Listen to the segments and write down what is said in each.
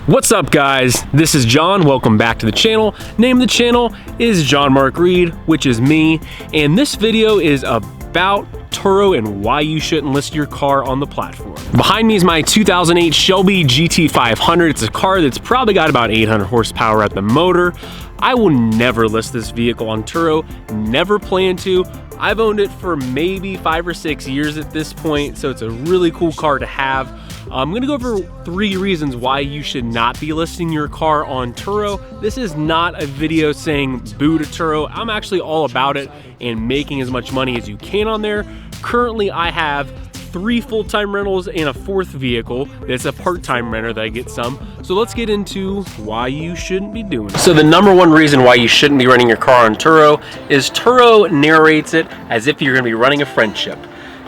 What's up guys, this is John, welcome back to the channel. Name of the channel is John Mark Reed, which is me, and this video is about Turo and why you shouldn't list your car on the platform. Behind me is my 2008 Shelby GT500. It's a car that's probably got about 800 horsepower at the motor. I will never list this vehicle on Turo, never plan to. I've owned it for maybe 5 or 6 years at this point, so it's a really cool car to have. I'm gonna go over 3 reasons why you should not be listing your car on Turo. This is not a video saying boo to Turo. I'm actually all about it and making as much money as you can on there. Currently, I have 3 full-time rentals and a 4th vehicle that's a part-time renter that I get some. So let's get into why you shouldn't be doing it. So the number one reason why you shouldn't be renting your car on Turo is Turo narrates it as if you're gonna be running a friendship.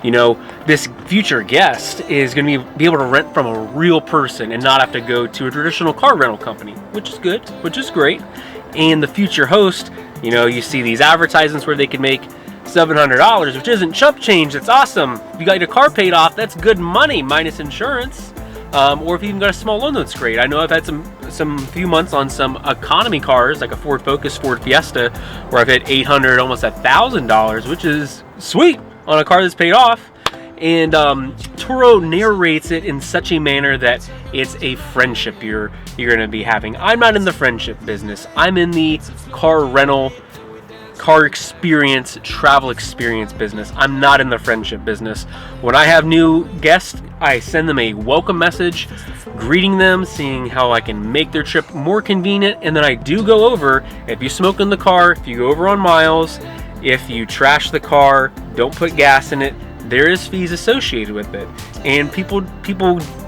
You know, this future guest is going to be able to rent from a real person and not have to go to a traditional car rental company, which is good, which is great. And the future host, you know, you see these advertisements where they can make $700, which isn't chump change. It's awesome. If you got your car paid off, that's good money minus insurance. Or if you even got a small loan, that's great. I know I've had some few months on some economy cars, like a Ford Focus, Ford Fiesta, where I've had $800, almost $1,000, which is sweet on a car that's paid off. And Turo narrates it in such a manner that it's a friendship you're gonna be having. I'm not in the friendship business. I'm in the car rental, car experience, travel experience business. I'm not in the friendship business. When I have new guests, I send them a welcome message, greeting them, seeing how I can make their trip more convenient, and then I do go over, if you smoke in the car, if you go over on miles, if you trash the car, don't put gas in it, there is fees associated with it. And people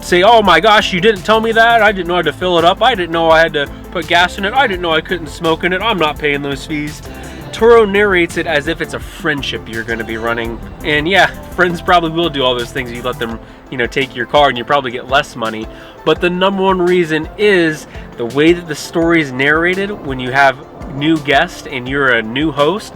say, oh my gosh, you didn't tell me that. I didn't know I had to fill it up. I didn't know I had to put gas in it. I didn't know I couldn't smoke in it. I'm not paying those fees. Turo narrates it as if it's a friendship you're going to be running. And yeah, friends probably will do all those things. You let them, you know, take your car and you probably get less money. But the number one reason is the way that the story is narrated when you have new guests and you're a new host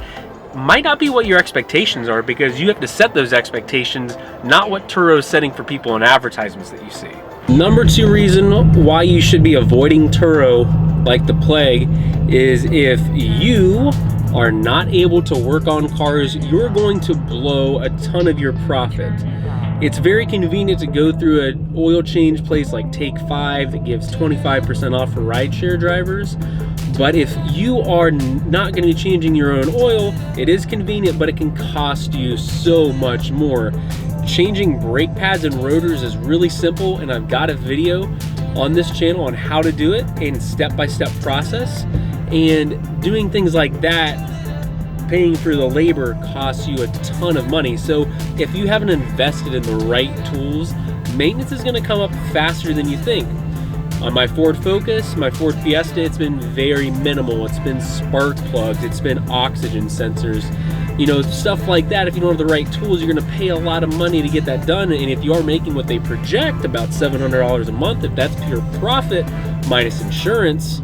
might not be what your expectations are, because you have to set those expectations, not what Turo is setting for people in advertisements that you see. Number 2 reason why you should be avoiding Turo like the plague is if you are not able to work on cars, you're going to blow a ton of your profit. It's very convenient to go through an oil change place like Take 5 that gives 25% off for rideshare drivers. But if you are not going to be changing your own oil, it is convenient, but it can cost you so much more. Changing brake pads and rotors is really simple, and I've got a video on this channel on how to do it in step-by-step process. And doing things like that, paying for the labor, costs you a ton of money. So if you haven't invested in the right tools, maintenance is going to come up faster than you think. On my Ford Focus, my Ford Fiesta, it's been very minimal. It's been spark plugs, it's been oxygen sensors, you know, stuff like that. If you don't have the right tools, you're gonna pay a lot of money to get that done. And if you are making what they project, about $700 a month, if that's pure profit minus insurance,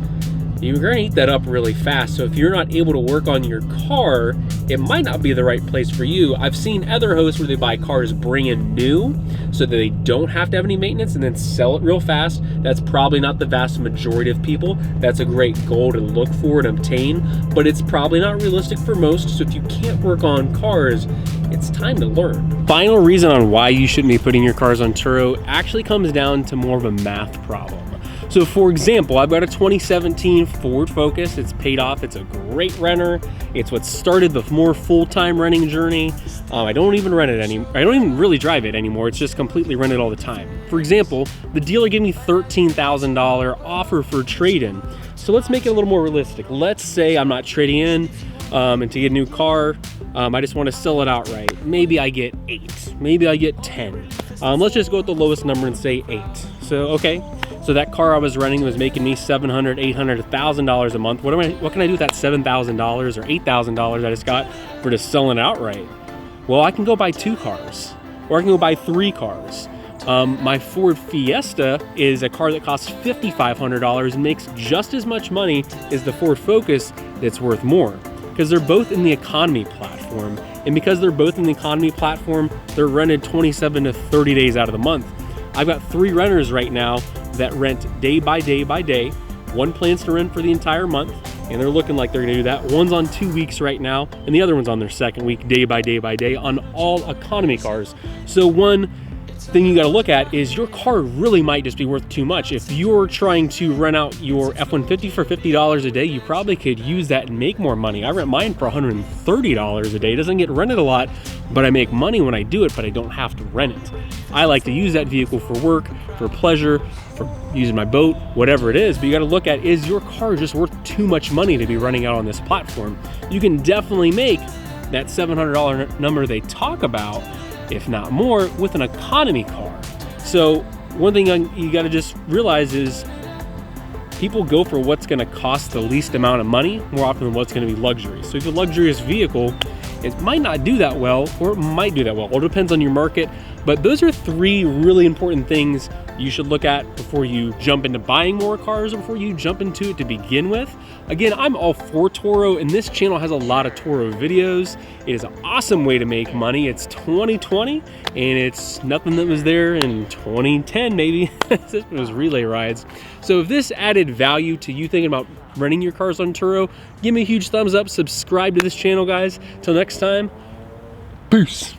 you're gonna eat that up really fast. So if you're not able to work on your car, it might not be the right place for you. I've seen other hosts where they buy cars brand new so that they don't have to have any maintenance and then sell it real fast. That's probably not the vast majority of people. That's a great goal to look for and obtain, but it's probably not realistic for most. So if you can't work on cars, it's time to learn. Final reason on why you shouldn't be putting your cars on Turo actually comes down to more of a math problem. So for example, I've got a 2017 Ford Focus. It's paid off. It's a great renter. It's what started the more full-time renting journey. I don't even rent it I don't even really drive it anymore. It's just completely rented all the time. For example, the dealer gave me $13,000 offer for trade-in. So let's make it a little more realistic. Let's say I'm not trading in and to get a new car, I just want to sell it outright. Maybe I get 8, maybe I get 10. Let's just go with the lowest number and say 8. So, okay. So that car I was renting was making me $700, $800, $1,000 a month. What can I do with that $7,000 or $8,000 I just got for just selling it outright? Well, I can go buy 2 cars, or I can go buy 3 cars. My Ford Fiesta is a car that costs $5,500 and makes just as much money as the Ford Focus that's worth more, because they're both in the economy platform. And because they're both in the economy platform, they're rented 27 to 30 days out of the month. I've got 3 renters right now that rent day by day by day. One plans to rent for the entire month, and they're looking like they're gonna do that. One's on 2 weeks right now, and the other one's on their second week, day by day by day, on all economy cars. So one thing you gotta look at is your car really might just be worth too much. If you're trying to rent out your F-150 for $50 a day, you probably could use that and make more money. I rent mine for $130 a day. It doesn't get rented a lot, but I make money when I do it, but I don't have to rent it. I like to use that vehicle for work, for pleasure, for using my boat, whatever it is. But you gotta look at, is your car just worth too much money to be running out on this platform? You can definitely make that $700 number they talk about, if not more, with an economy car. So one thing you gotta just realize is people go for what's gonna cost the least amount of money more often than what's gonna be luxury. So if a luxurious vehicle, it might not do that well, or it might do that well. It depends on your market. But those are three really important things you should look at before you jump into buying more cars or before you jump into it to begin with. Again, I'm all for Turo, and this channel has a lot of Turo videos. It is an awesome way to make money. It's 2020, and it's nothing that was there in 2010 maybe. It was relay rides. So if this added value to you thinking about renting your cars on Turo, give me a huge thumbs up, subscribe to this channel, guys. Till next time, peace.